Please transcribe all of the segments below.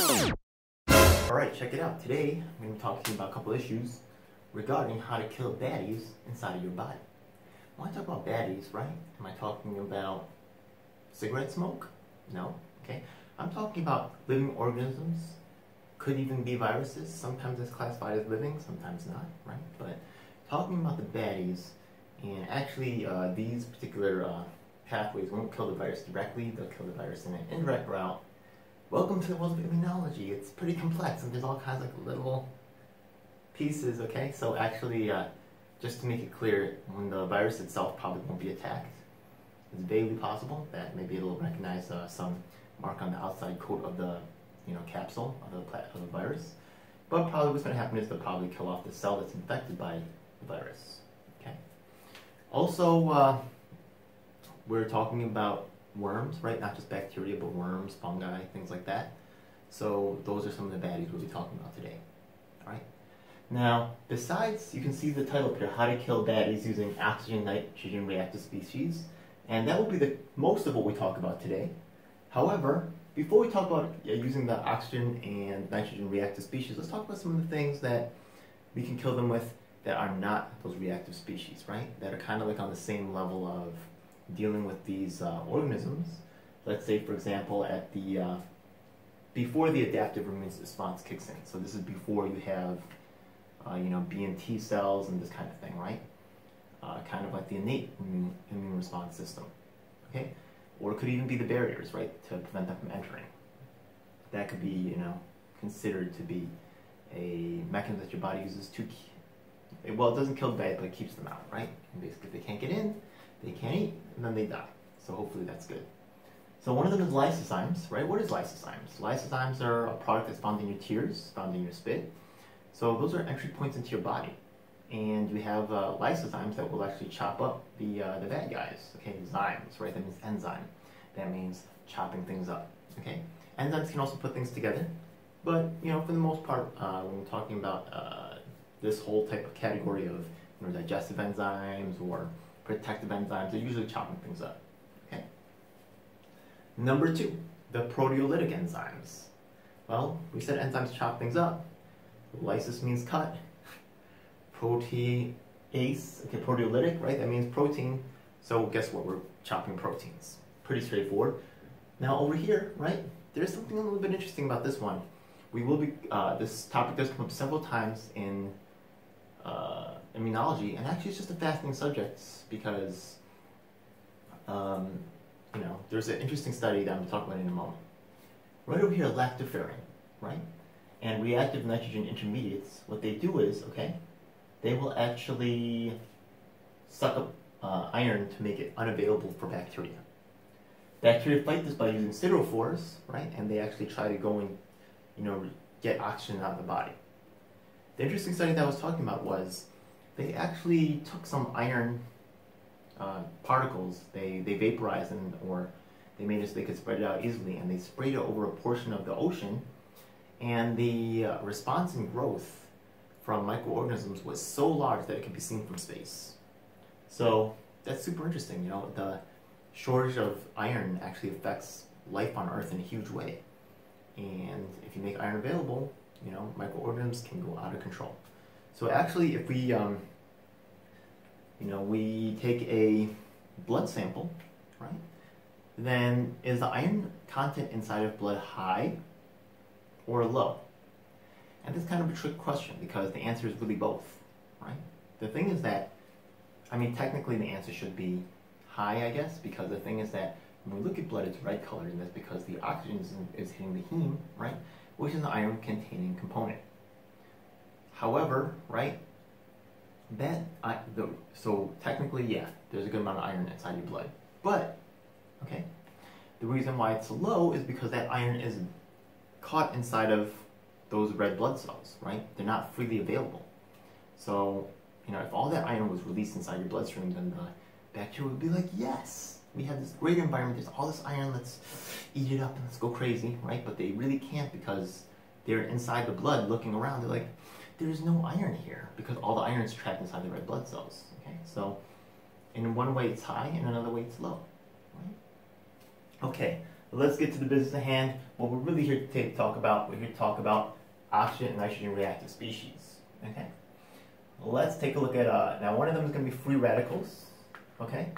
Alright, check it out. Today, I'm going to talk to you about a couple issues regarding how to kill baddies inside of your body. When I talk about baddies, right, am I talking about cigarette smoke? No. Okay. I'm talking about living organisms. Could even be viruses. Sometimes it's classified as living, sometimes not, right? But talking about the baddies, and actually these particular pathways won't kill the virus directly, they'll kill the virus in an indirect route. Welcome to the world of immunology. It's pretty complex and there's all kinds of little pieces, okay? So actually, just to make it clear, when the virus itself probably won't be attacked, it's vaguely possible that maybe it'll recognize some mark on the outside coat of the capsule of the virus. But probably what's going to happen is they'll probably kill off the cell that's infected by the virus, okay? Also, we're talking about worms, right? Not just bacteria, but worms, fungi, things like that. So those are some of the baddies we'll be talking about today. All right. Now, besides, you can see the title up here, How to Kill Baddies Using Oxygen-Nitrogen Reactive Species. And that will be the most of what we talk about today. However, before we talk about using the oxygen and nitrogen reactive species, let's talk about some of the things that we can kill them with that are not those reactive species, right? That are kind of like on the same level of dealing with these organisms. Let's say, for example, at the before the adaptive immune response kicks in. So this is before you have B and T cells and this kind of thing, right? Kind of like the innate immune response system, okay? Or it could even be the barriers, right, to prevent them from entering. That could be, considered to be a mechanism that your body uses to, well, it doesn't kill the bad, but it keeps them out, right? And basically, if they can't get in, they can't eat, and then they die. So hopefully that's good. So one of them is lysozymes, right? What is lysozymes? Lysozymes are a product that's found in your tears, found in your spit. So those are entry points into your body. And we have lysozymes that will actually chop up the bad guys, okay? Zymes, right? That means enzyme. That means chopping things up, okay? Enzymes can also put things together. But, for the most part, when we're talking about this whole type of category of digestive enzymes or protective enzymes, they're usually chopping things up, okay? Number 2, the proteolytic enzymes. Well, we said enzymes chop things up. Lysis means cut. Protease, okay, proteolytic, right? That means protein. So guess what? We're chopping proteins. Pretty straightforward. Now over here, right? There's something a little bit interesting about this one. We will be, this topic does come up several times in immunology, and actually it's just a fascinating subject because, there's an interesting study that I'm going to talk about in a moment. Right over here, lactoferrin, right? And reactive nitrogen intermediates, what they do is, okay, they will actually suck up iron to make it unavailable for bacteria. Bacteria fight this by using siderophores, right? And they actually try to go and, get oxygen out of the body. The interesting study that I was talking about was they actually took some iron particles, they vaporized them, or they made it so they could spread it out easily, and they sprayed it over a portion of the ocean, and the response and growth from microorganisms was so large that it could be seen from space. So that's super interesting. The shortage of iron actually affects life on Earth in a huge way. And if you make iron available, microorganisms can go out of control. So actually, if we, we take a blood sample, right, then is the iron content inside of blood high or low? And this is kind of a trick question because the answer is really both, right? The thing is that, technically the answer should be high, I guess, because the thing is that when we look at blood, it's red colored, and that's because the oxygen is hitting the heme, right, which is an iron-containing component. However, right, so technically, yeah, there's a good amount of iron inside your blood. But, okay, the reason why it's low is because that iron is caught inside of those red blood cells, right? They're not freely available. So, if all that iron was released inside your bloodstream, then the bacteria would be like, yes, we have this great environment, there's all this iron, let's eat it up and let's go crazy, right? But they really can't because they're inside the blood looking around. They're like, there's no iron here because all the iron is trapped inside the red blood cells, okay? So in one way it's high, in another way it's low, right? Okay, let's get to the business at hand. What we're really here to talk about, we're here to talk about oxygen and nitrogen reactive species. Okay. Let's take a look at, now one of them is going to be free radicals. Okay.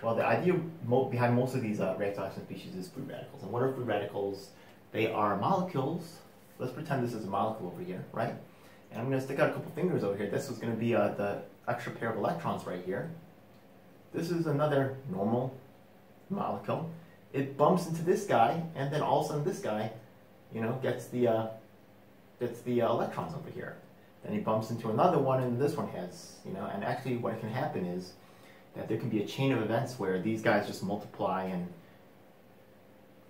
Well, the idea behind most of these reactive oxygen species is free radicals. And what are free radicals? They are molecules. Let's pretend this is a molecule over here, right? And I'm going to stick out a couple fingers over here. This is going to be the extra pair of electrons right here. This is another normal molecule. It bumps into this guy, and then all of a sudden this guy, you know, gets the electrons over here. Then he bumps into another one, and this one has, you know, and actually what can happen is that there can be a chain of events where these guys just multiply, and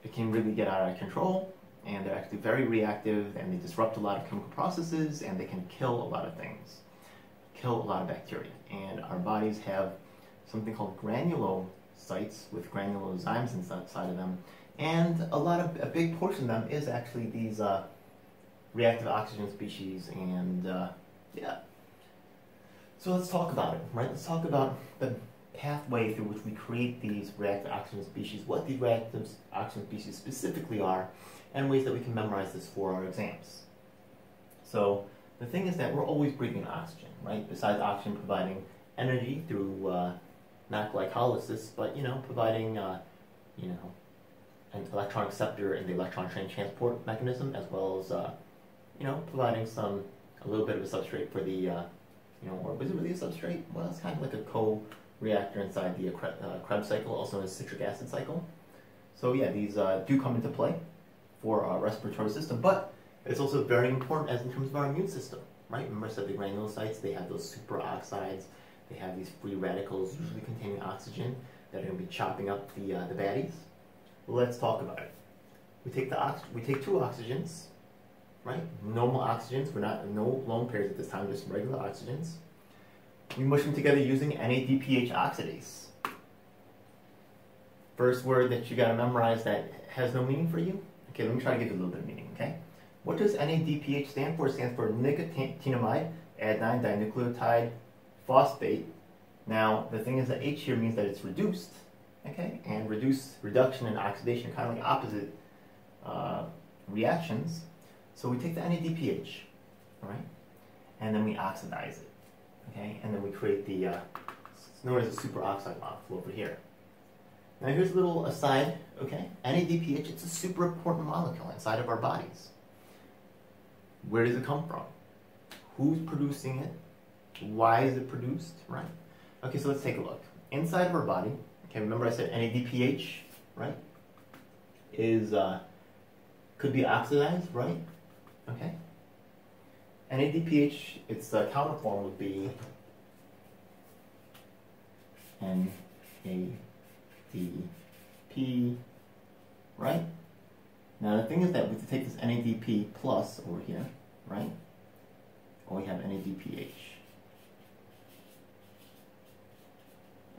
it can really get out of control, and they're actually very reactive, and they disrupt a lot of chemical processes, and they can kill a lot of things, kill a lot of bacteria. And our bodies have something called granulocytes with granulozymes inside of them, and a big portion of them is actually these reactive oxygen species, and yeah. So let's talk about it, right? Let's talk about the pathway through which we create these reactive oxygen species, what these reactive oxygen species specifically are, and ways that we can memorize this for our exams. So the thing is that we're always breathing oxygen, right? Besides oxygen providing energy through not glycolysis, but, you know, providing, you know, an electron acceptor in the electron train transport mechanism, as well as, you know, providing a little bit of a substrate for the, you know, or was it really a substrate? Well, it's kind of like a co-reactor inside the Krebs cycle, also known as citric acid cycle. So yeah, these do come into play for our respiratory system, but it's also very important as in terms of our immune system, right? Remember I said the granulocytes, they have those superoxides, they have these free radicals, usually containing oxygen, that are going to be chopping up the baddies. Well, let's talk about it. We take two oxygens, right? Normal oxygens. We're not no lone pairs at this time, just regular oxygens. We mush them together using NADPH oxidase. First word that you got to memorize that has no meaning for you. Okay, let me try to give it a little bit of meaning. Okay, what does NADPH stand for? It stands for nicotinamide adenine dinucleotide phosphate. Now, the thing is that H here means that it's reduced, okay? And reduction and oxidation are kind of like opposite reactions. So we take the NADPH, all right? And then we oxidize it, okay? And then we create the, it's known as a superoxide molecule over here. Now here's a little aside, okay? NADPH, it's a super important molecule inside of our bodies. Where does it come from? Who's producing it? Why is it produced, right? Okay, so let's take a look. Inside of our body, okay, remember I said NADPH, right, is, could be oxidized, right? Okay. NADPH, its counterform would be NADP, right? Now the thing is that we have to take this NADP plus over here, right? Or we have NADPH.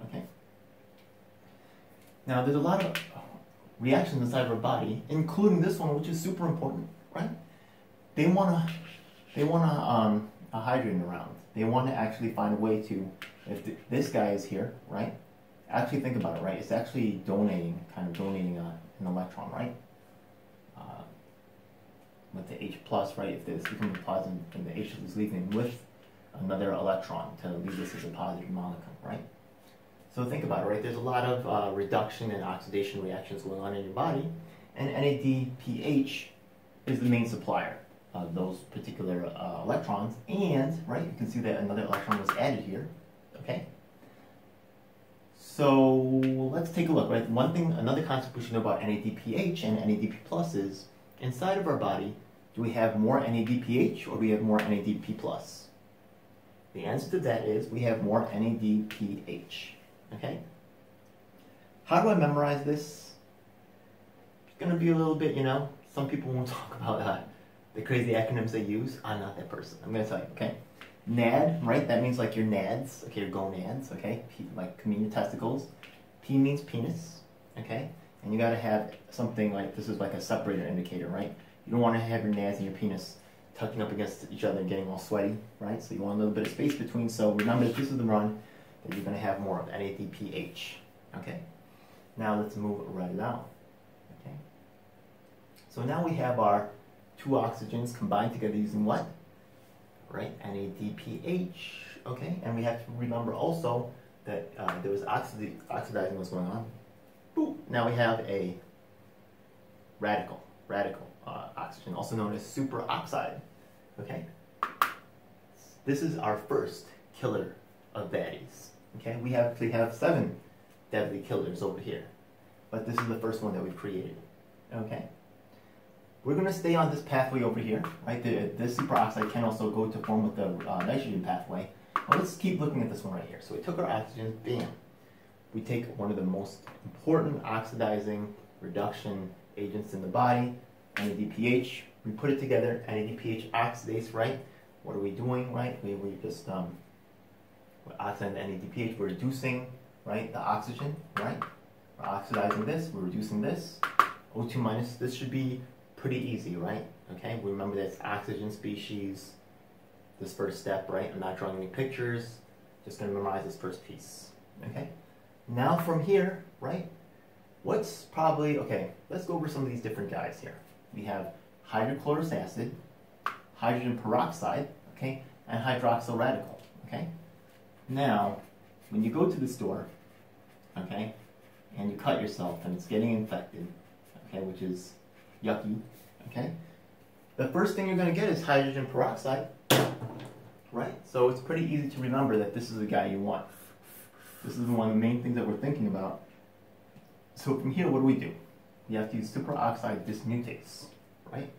Okay. Now there's a lot of reactions inside of our body, including this one, which is super important, right? They want a hydrant around. They want to actually find a way to, if this guy is here, right? Actually think about it, right? It's actually donating an electron, right? With the H plus, right? If this becomes a positive, then the H is leaving with another electron to leave this as a positive molecule, right? So think about it, right? There's a lot of reduction and oxidation reactions going on in your body, and NADPH is the main supplier of those particular electrons, and, right, you can see that another electron was added here, okay? So let's take a look, right? Another concept we should know about NADPH and NADP plus is, inside of our body, do we have more NADPH or do we have more NADP plus? The answer to that is we have more NADPH. Okay? How do I memorize this? It's going to be a little bit, you know, some people won't talk about the crazy acronyms they use. I'm not that person. I'm going to tell you, okay? NAD, right? That means like your nads, okay, your gonads, okay? P, like mean your testicles. P means penis, okay? And you got to have something like, this is like a separator indicator, right? You don't want to have your nads and your penis touching up against each other and getting all sweaty, right? So you want a little bit of space between. So remember that this is the run that you're going to have more of NADPH, okay? Now let's move right along, okay? So now we have our two oxygens combined together using what? Right, NADPH, okay? And we have to remember also that there was oxidizing was going on. Boop. Now we have a radical oxygen, also known as superoxide, okay? This is our first killer of baddies, okay? We actually have 7 deadly killers over here, but this is the first one that we've created, okay? We're going to stay on this pathway over here, right? This superoxide can also go to form with the nitrogen pathway. Well, let's keep looking at this one right here. So we took our oxygen, bam. We take one of the most important oxidizing reduction agents in the body, NADPH. We put it together, NADPH oxidase, right? What are we doing, right? We just we're oxidizing the NADPH. We're reducing, right, the oxygen, right? We're oxidizing this. We're reducing this. O2 minus. This should be pretty easy, right? Okay, we remember that's oxygen species, this first step, right? I'm not drawing any pictures, just going to memorize this first piece, okay? Now from here, right, what's probably, okay, let's go over some of these different guys here. We have hydrochloric acid, hydrogen peroxide, okay, and hydroxyl radical, okay? Now, when you go to the store, okay, and you cut yourself and it's getting infected, okay, which is yucky, okay? The first thing you're going to get is hydrogen peroxide, right? So it's pretty easy to remember that this is the guy you want. This is one of the main things that we're thinking about. So from here, what do? We have to use superoxide dismutase, right?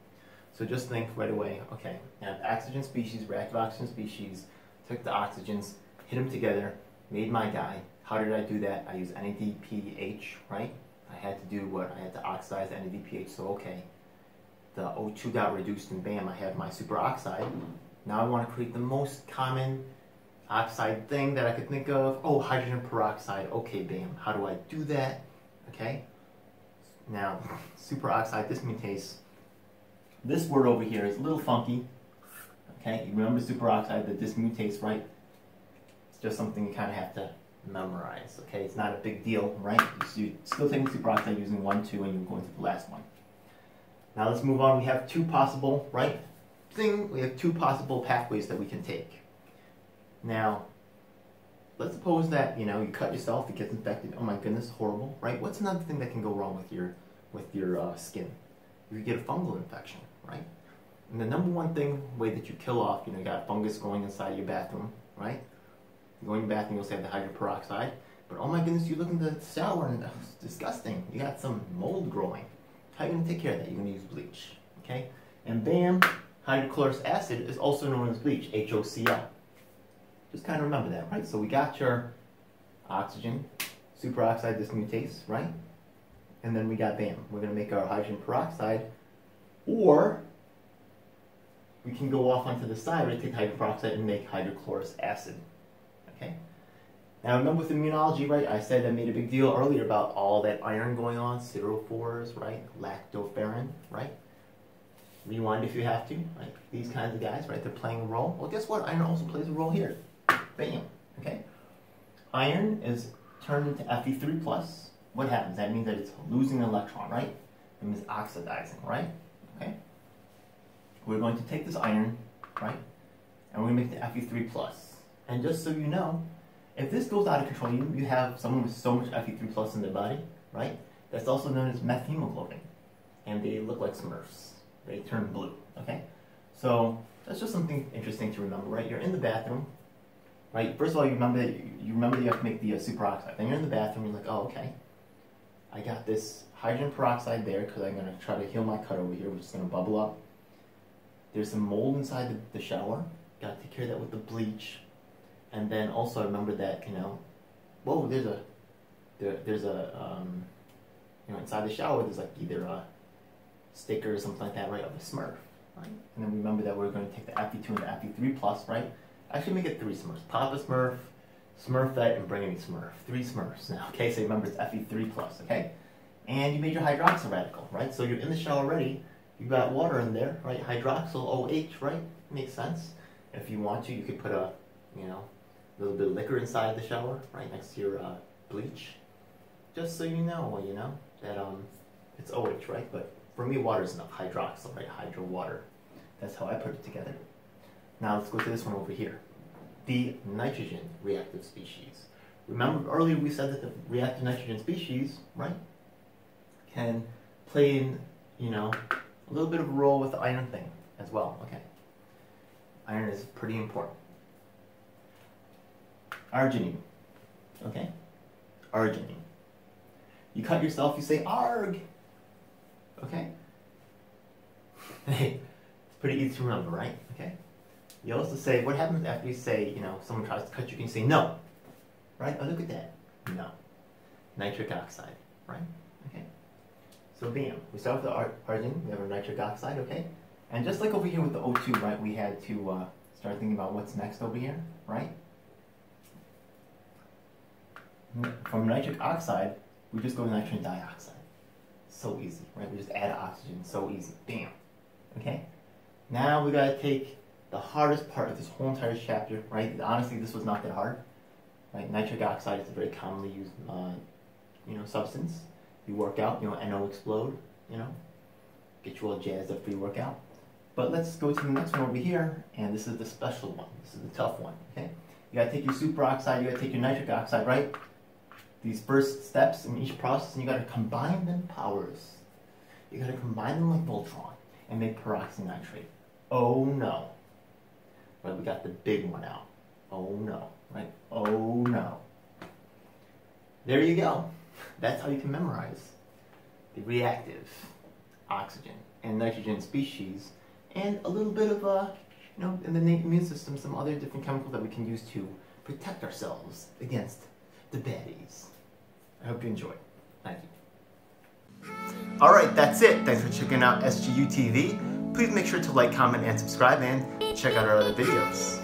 So just think right away, okay, I have oxygen species, reactive oxygen species, took the oxygens, hit them together, made my guy. How did I do that? I used NADPH, right? I had to do what? I had to oxidize the NADPH, so okay. The O2 got reduced and bam, I have my superoxide. Now I want to create the most common oxide thing that I could think of. Oh, hydrogen peroxide. Okay, bam. How do I do that? Okay. Now, superoxide dismutase. This word over here is a little funky. Okay, you remember superoxide, the dismutase, right? It's just something you kind of have to memorize. Okay, it's not a big deal, right? You're still taking superoxide using 1, 2, and you're going to the last one. Now let's move on. We have 2 possible, right? We have 2 possible pathways that we can take. Now, let's suppose that, you know, you cut yourself, it gets infected. Oh my goodness, horrible, right? What's another thing that can go wrong with your skin? You could get a fungal infection, right? And the number one way that you kill off, you know, you got fungus going inside your bathroom, right? You go in your bathroom, you'll say the hydrogen peroxide. But oh my goodness, you look in the shower and it's disgusting. You got some mold growing. How are you going to take care of that? You're going to use bleach, okay? And bam, hydrochloric acid is also known as bleach, HOCl. Just kind of remember that, right? So we got your oxygen, superoxide dismutase, right? And then we got, bam, we're going to make our hydrogen peroxide. Or we can go off onto the side, right, take hydrogen peroxide and make hydrochloric acid, okay? Now remember with immunology, right, I said I made a big deal earlier about all that iron going on, siderophores, right, lactoferrin, right? Rewind if you have to, right? These kinds of guys, right, they're playing a role. Well, guess what? Iron also plays a role here. Bam, okay? Iron is turned into Fe3+. What happens? That means that it's losing an electron, right? It means oxidizing, right? Okay? We're going to take this iron, right, and we're going to make it Fe3+. And just so you know, if this goes out of control, you have someone with so much Fe3+ in their body, right? That's also known as methemoglobin. And they look like Smurfs. They turn blue, okay? So that's just something interesting to remember, right? You're in the bathroom, right? First of all, you remember that you have to make the superoxide. Then you're in the bathroom, you're like, oh, okay. I got this hydrogen peroxide there because I'm going to try to heal my cut over here, which is going to bubble up. There's some mold inside the shower. Got to take care of that with the bleach. And then also remember that, you know, whoa, there's a you know, inside the shower there's like either a sticker or something like that, right, of a Smurf, right? And then remember that we're going to take the Fe2 and the Fe3+, right? Actually make it 3 Smurfs. Papa Smurf, Smurfette, and Bring Me Smurf. 3 Smurfs now, okay? So remember it's Fe3+, okay? And you made your hydroxyl radical, right? So you're in the shower already. You got water in there, right? Hydroxyl OH, right? Makes sense. If you want to, you could put a, you know, little bit of liquor inside the shower, right next to your bleach. Just so you know, that it's OH, right? But For me, water is enough. Hydroxyl, right? Hydro water. That's how I put it together. Now let's go to this one over here. The nitrogen reactive species. Remember earlier we said that the reactive nitrogen species, right, can play in, a little bit of a role with the iron thing as well, okay? Iron is pretty important. Arginine, okay? Arginine. You cut yourself, you say arg, okay? Hey, it's pretty easy to remember, right? Okay? You also say, what happens after you say, someone tries to cut you, can you say no? Right? Oh, look at that. No. Nitric oxide, right? Okay? So bam, we start with the arginine, we have our nitric oxide, okay? And just like over here with the O2, right, we had to start thinking about what's next over here, right? From nitric oxide, we just go to nitrogen dioxide. So easy, right? We just add oxygen, so easy. Bam. Okay? Now we gotta take the hardest part of this whole entire chapter, right? Honestly, this was not that hard, right? Nitric oxide is a very commonly used, substance. You work out, NO explode, get you all jazzed up for your workout. But let's go to the next one over here, and this is the special one. This is the tough one, okay? You gotta take your superoxide, you gotta take your nitric oxide, right? These first steps in each process, and you gotta combine them powers. You gotta combine them like Voltron and make peroxynitrate. Oh no. Right, we got the big one out. Oh no, right? Oh no. There you go. That's how you can memorize the reactive oxygen and nitrogen species, and a little bit of, in the immune system, some other different chemicals that we can use to protect ourselves against the baddies. I hope you enjoyed. Thank you. Alright, that's it. Thanks for checking out SGU TV. Please make sure to like, comment, and subscribe, and check out our other videos.